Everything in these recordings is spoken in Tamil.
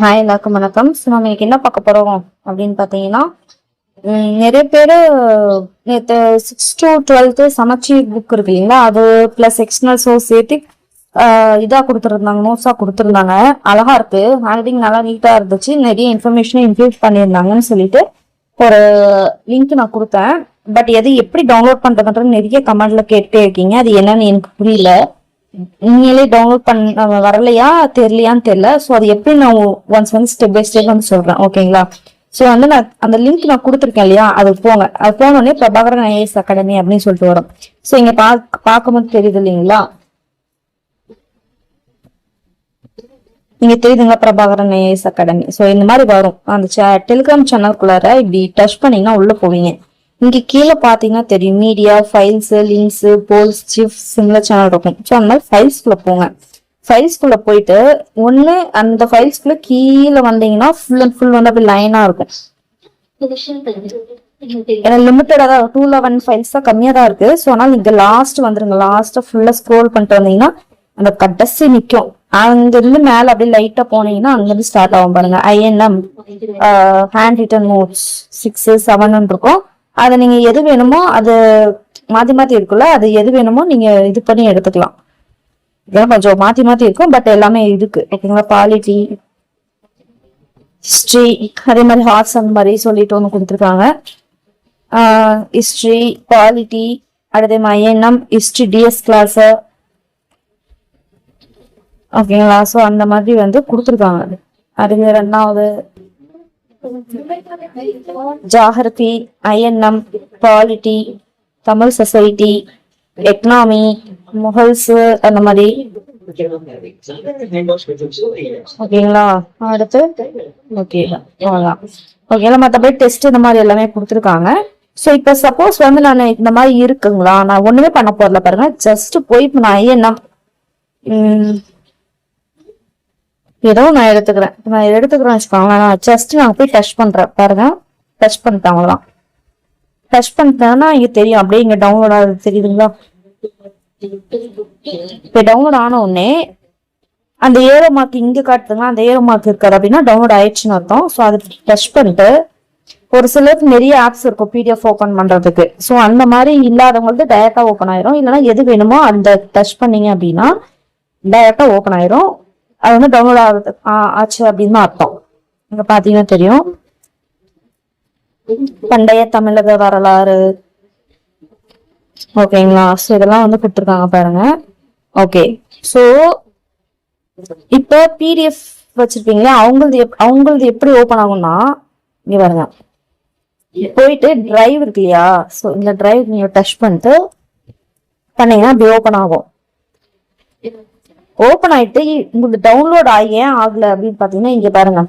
ஹாய் எல்லாருக்கும் வணக்கம். ஸோ நம்ம இன்னைக்கு என்ன பார்க்க போறோம் அப்படின்னு பார்த்தீங்கன்னா, நிறைய பேர் நேற்று 6 to 12 சமச்சீர் புக் இருக்கு இல்லைங்களா, அது பிளஸ் எக்ஸ்டர்னல் சோர்ஸ் சேர்த்து இதாக கொடுத்துருந்தாங்க, நோட்ஸாக கொடுத்துருந்தாங்க. அழகா இருக்கு, ஹேண்ட்ரைட்டிங் நல்லா நீட்டாக இருந்துச்சு, நிறைய இன்ஃபர்மேஷனை இன்க்ளூட் பண்ணியிருந்தாங்கன்னு சொல்லிட்டு ஒரு லிங்க் நான் கொடுத்தேன். பட் எது எப்படி டவுன்லோட் பண்றதுன்றது நிறைய கமெண்ட்ல கேட்டே இருக்கீங்க. அது என்னன்னு எனக்கு புரியல. நீங்களே டவுன்லோட் பண்ண வரலையா தெரியலையான்னு தெரியல. ஸோ அது எப்படி நான் ஒன்ஸ் ஸ்டெப் பை ஸ்டெப் வந்து சொல்றேன், ஓகேங்களா? ஸோ வந்து நான் அந்த லிங்க் நான் கொடுத்துருக்கேன் இல்லையா, அது போங்க. அது போனோடனே பிரபாகரன் ஐஏஎஸ் அகாடமி அப்படின்னு சொல்லிட்டு வரும். ஸோ இங்க பார்க்கும்போது தெரியுது இல்லைங்களா, நீங்க தெரியுதுங்களா, பிரபாகரன் ஐஏஎஸ் அகாடமி. ஸோ இந்த மாதிரி வரும். அந்த டெலிகிராம் சேனலுக்குள்ளார இப்படி டச் பண்ணீங்கன்னா உள்ள போவீங்க. இங்க கீழே பாத்தீங்கன்னா தெரியும், media, files, links, polls, GIF, similar channel இருக்கும். ஸோ அந்த மாதிரி ஃபைல்ஸ்குள்ள போங்க. ஃபைல்ஸ்குள்ள போயிட்டு ஒண்ணு அந்த ஃபைல்ஸ்குள்ள கீழே வந்தீங்கன்னா ஃபுல் அண்ட் ஃபுல் வந்து அப்படி லைனா இருக்கும். ஏன்னா லிமிட்டடா தான் 211 ஃபைல்ஸ் தான், கம்மியா தான் இருக்கு. ஸோ அதனால நீங்க லாஸ்ட் வந்துருங்க. லாஸ்ட் ஃபுல்லா ஸ்க்ரோல் பண்ணிட்டு வந்தீங்கன்னா அந்த கடைசி நிக்கும். அங்க இருந்து மேல அப்படியே லைட்டா போனீங்கன்னா அங்க இருந்து ஸ்டார்ட் ஆகும் பாருங்க. INM ஹேண்ட் ரிட்டன் நோட்ஸ் 6, 7 இருக்கும். அதை நீங்க எது வேணுமோ அது மாத்தி இருக்குல்ல, அது எது வேணுமோ நீங்க இது பண்ணி எடுத்துக்கலாம். கொஞ்சம் மாத்தி இருக்கும், பட் எல்லாமே இருக்கு, ஓகேங்களா? பாலிட்டி, ஹிஸ்டரி, அதே மாதிரி ஹார்ட்ஸ் அந்த மாதிரி சொல்லிட்டு ஒண்ணு கொடுத்துருக்காங்க. ஹிஸ்டரி, பாலிட்டி, அடுத்த INM, ஹிஸ்டரி DS கிளாஸ், ஓகேங்களா? ஸோ அந்த மாதிரி வந்து கொடுத்துருக்காங்க. அது ரெண்டாவது geography, INM, polity, Tamil society, economy, Mughals, அந்த மாதிரி, ஓகேங்களா? அடுத்து ஓகேங்களா, மற்றபடி டெஸ்ட் இந்த மாதிரி எல்லாமே கொடுத்துருக்காங்க. ஸோ இப்ப சப்போஸ் வந்து நான் இந்த மாதிரி இருக்குங்களா, நான் ஒண்ணுமே பண்ண போறல பாருங்க. ஜஸ்ட் போய் நான் INM ஏதோ நான் எடுத்துக்கிறேன் வச்சுக்கோங்களேன். நான் ஜஸ்ட் நான் போய் டச் பண்றேன் பாருங்க. டச் பண்ணிட்டேன், அவ்வளவுதான். டச் பண்ணிட்டேன்னா இங்க தெரியும், அப்படியே இங்க டவுன்லோட் ஆகுது, தெரியுதுங்களா? இப்ப டவுன்லோட் ஆன உடனே அந்த ஏரோ மார்க் இங்க காட்டுதுங்களா, அந்த ஏரோ மார்க் இருக்காது அப்படின்னா டவுன்லோட் ஆயிடுச்சுன்னு அர்த்தம். ஸோ அது டச் பண்ணிட்டு ஒரு சிலருக்கு நிறைய ஆப்ஸ் இருக்கும் PDF ஓபன் பண்றதுக்கு. ஸோ அந்த மாதிரி இல்லாதவங்களுக்கு டைரக்டா ஓப்பன் ஆயிரும். இல்லைன்னா எது வேணுமோ அந்த டச் பண்ணீங்க அப்படின்னா டைரக்டா ஓப்பன் ஆயிரும். அது வந்து டவுன்லோட் ஆச்சு அப்படின்னு அர்த்தம். இங்க பாத்தீங்கன்னா தெரியும், பண்டைய தமிழக வரலாறு, ஓகேங்களா? ஸோ இதெல்லாம் வந்து கொடுத்துருக்காங்க பாருங்க. ஓகே, ஸோ இப்ப PDF வச்சிருப்பீங்களா, அவங்களது எப்படி ஓபன் ஆகும்னா, இங்க பாருங்க, போயிட்டு டிரைவ் இருக்கு இல்லையா, ஸோ இந்த டிரைவ் நீங்க டச் பண்ணிட்டு பண்ணீங்கன்னா அப்படி ஓபன் ஆகும். ஓபன் ஆயிட்டு உங்களுக்கு டவுன்லோட் ஏன் ஆகல அப்படின்னு பாத்தீங்கன்னா இங்க பாருங்க,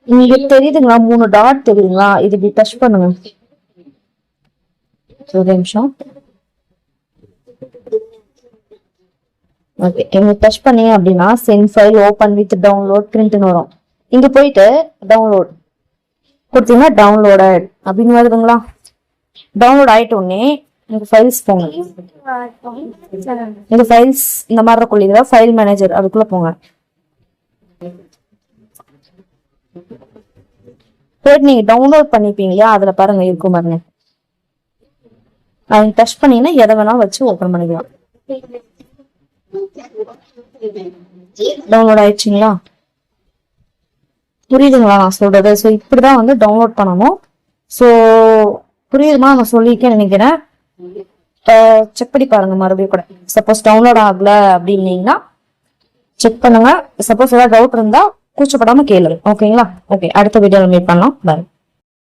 இங்க தெரியுதுங்களா, 3 டாட் தெரியுதுங்களா, இது இப்படி டச் பண்ணுங்க. ஒரு நிமிஷம், ஓகே. இங்க டச் பண்ணீங்க அப்படின்னா send file, open with download, பிரிண்ட்னு வரும். இங்க போயிட்டு டவுன்லோட் கொடுத்தீங்கன்னா டவுன்லோடட் அப்படின்னு வருதுங்களா. டவுன்லோட் ஆயிட்ட உடனே இந்த ஃபைல்ஸ் போங்க. இந்த ஃபைல்ஸ் இந்த மாதிரி இருக்கும், ஃபைல் மேனேஜர், அதுக்குள்ள போங்க. போயிட்டு நீங்க டவுன்லோட் பண்ணிப்பீங்களா, அதுல பாருங்க இருக்கும் பாருங்க. அது டச் பண்ணீங்கன்னா எதை வேணா வச்சு ஓபன் பண்ணிக்கலாம். டவுன்லோட் ஆயிடுச்சுங்களா? புரியுதுங்களா நான் சொல்றது? ஸோ இப்படிதான் வந்து டவுன்லோட் பண்ணணும். ஸோ புரியுதுமா நான் சொல்லியிருக்கேன் நினைக்கிறேன். செக் பண்ணி பாருங்க மறுபடியும் கூட. சப்போஸ் டவுன்லோட் ஆகல அப்படின்னீங்கன்னா செக் பண்ணுங்க. சப்போஸ் ஏதாவது டவுட் இருந்தா கூச்சப்படாம கேளுங்க, ஓகேங்களா? ஓகே, அடுத்த வீடியோல மீட் பண்ணலாம். பாய்.